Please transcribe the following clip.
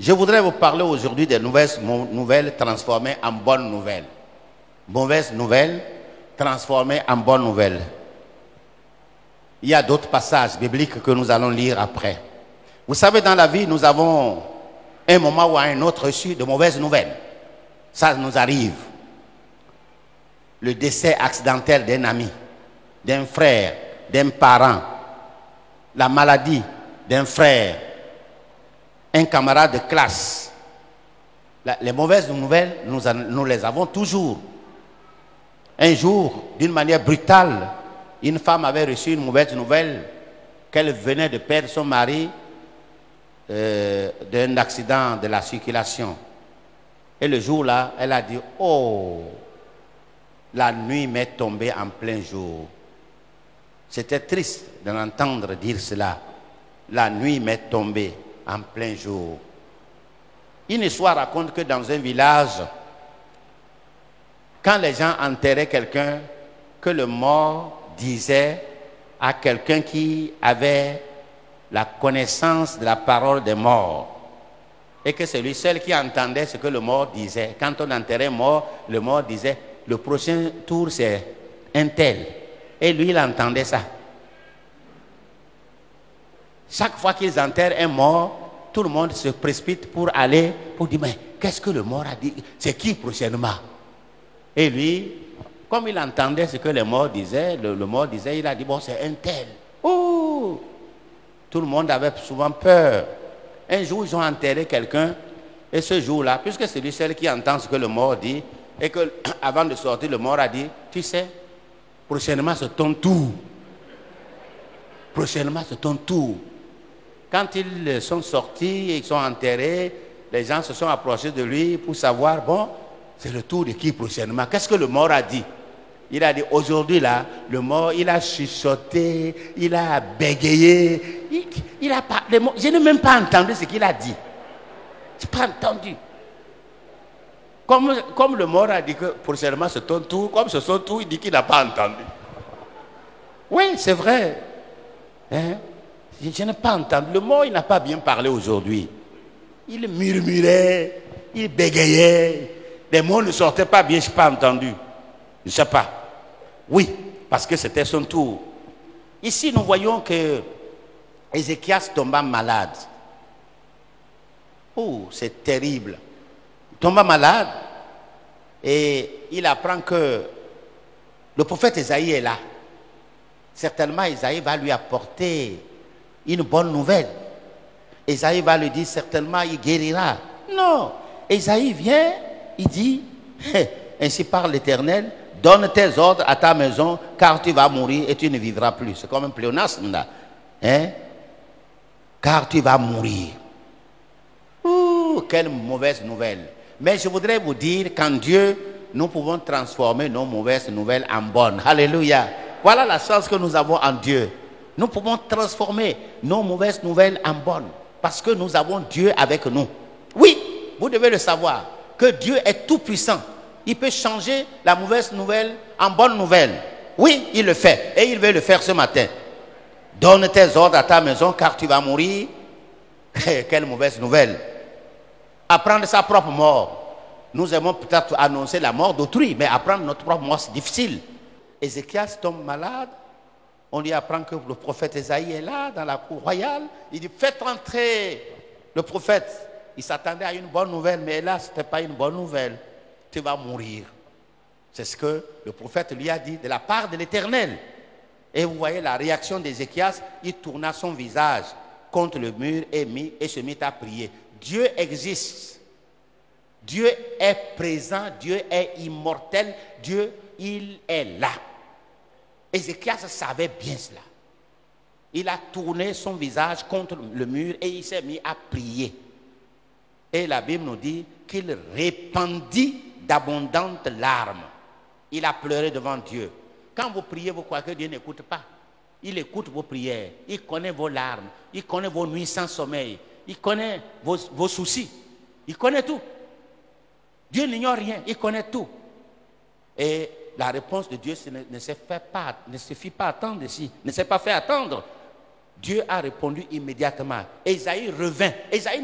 Je voudrais vous parler aujourd'hui des nouvelles transformées en bonnes nouvelles. Mauvaises nouvelles transformées en bonnes nouvelles. Il y a d'autres passages bibliques que nous allons lire après. Vous savez, dans la vie, nous avons un moment ou un autre reçu de mauvaises nouvelles. Ça nous arrive. Le décès accidentel d'un ami, d'un frère, d'un parent, la maladie d'un frère, un camarade de classe. Les mauvaises nouvelles, nous les avons toujours. Un jour, d'une manière brutale, une femme avait reçu une mauvaise nouvelle qu'elle venait de perdre son mari d'un accident de la circulation. Et le jour-là, elle a dit, oh, la nuit m'est tombée en plein jour. C'était triste de l'entendre dire cela. La nuit m'est tombée en plein jour. Une histoire raconte que dans un village, quand les gens enterraient quelqu'un, que le mort disait à quelqu'un qui avait la connaissance de la parole des morts, et que c'est lui seul qui entendait ce que le mort disait. Quand on enterrait un mort, le mort disait, le prochain tour c'est un tel. Et lui, il entendait ça. Chaque fois qu'ils enterrent un mort, tout le monde se précipite pour aller, pour dire, mais qu'est-ce que le mort a dit? C'est qui prochainement? Et lui, comme il entendait ce que le mort disait, le mort disait, il a dit, bon, c'est un tel. Oh! Tout le monde avait souvent peur. Un jour, ils ont enterré quelqu'un, et ce jour-là, puisque c'est lui seul qui entend ce que le mort dit, et que avant de sortir, le mort a dit, tu sais, prochainement c'est ton tour. Prochainement c'est ton tour. Quand ils sont sortis et ils sont enterrés, les gens se sont approchés de lui pour savoir, bon, c'est le tour de qui prochainement? Qu'est-ce que le mort a dit? Il a dit, aujourd'hui là, le mort, il a chuchoté, il a bégayé, il a parlé. Je n'ai même pas entendu ce qu'il a dit. Je n'ai pas entendu. Comme le mort a dit que prochainement c'est ton tour, comme c'est son tour, il dit qu'il n'a pas entendu. Oui, c'est vrai. Hein? Je n'ai pas entendu. Le mort, il n'a pas bien parlé aujourd'hui. Il murmurait, il bégayait. Les mots ne sortaient pas bien, je n'ai pas entendu. Je ne sais pas. Oui, parce que c'était son tour. Ici, nous voyons que Ézéchias tomba malade. Oh, c'est terrible. Il tomba malade et il apprend que le prophète Esaïe est là. Certainement, Esaïe va lui apporter une bonne nouvelle. Esaïe va lui dire, certainement, il guérira. Non, Esaïe vient, il dit, ainsi parle l'Éternel, donne tes ordres à ta maison, car tu vas mourir et tu ne vivras plus. C'est comme un pléonasme là. Hein? Car tu vas mourir. Ouh, quelle mauvaise nouvelle. Mais je voudrais vous dire qu'en Dieu, nous pouvons transformer nos mauvaises nouvelles en bonnes. Alléluia. Voilà la chance que nous avons en Dieu. Nous pouvons transformer nos mauvaises nouvelles en bonnes. Parce que nous avons Dieu avec nous. Oui, vous devez le savoir. Que Dieu est tout puissant. Il peut changer la mauvaise nouvelle en bonne nouvelle. Oui, il le fait. Et il veut le faire ce matin. Donne tes ordres à ta maison car tu vas mourir. Quelle mauvaise nouvelle. Apprendre sa propre mort. Nous aimons peut-être annoncer la mort d'autrui, mais apprendre notre propre mort, c'est difficile. Ézéchias tombe malade. On lui apprend que le prophète Esaïe est là, dans la cour royale. Il dit, faites entrer le prophète. Il s'attendait à une bonne nouvelle, mais là, ce n'était pas une bonne nouvelle. Tu vas mourir. C'est ce que le prophète lui a dit de la part de l'Éternel. Et vous voyez la réaction d'Ézéchias, il tourna son visage contre le mur et se mit à prier. Dieu existe. Dieu est présent, Dieu est immortel, Dieu, il est là. Ézéchias savait bien cela. Il a tourné son visage contre le mur et il s'est mis à prier. Et la Bible nous dit qu'il répandit d'abondantes larmes. Il a pleuré devant Dieu. Quand vous priez, vous croyez que Dieu n'écoute pas. Il écoute vos prières. Il connaît vos larmes. Il connaît vos nuits sans sommeil. Il connaît vos soucis. Il connaît tout. Dieu n'ignore rien. Il connaît tout. Et la réponse de Dieu ne se fit pas attendre ici. Ne s'est pas fait attendre. Dieu a répondu immédiatement. Ésaïe revint. Ésaïe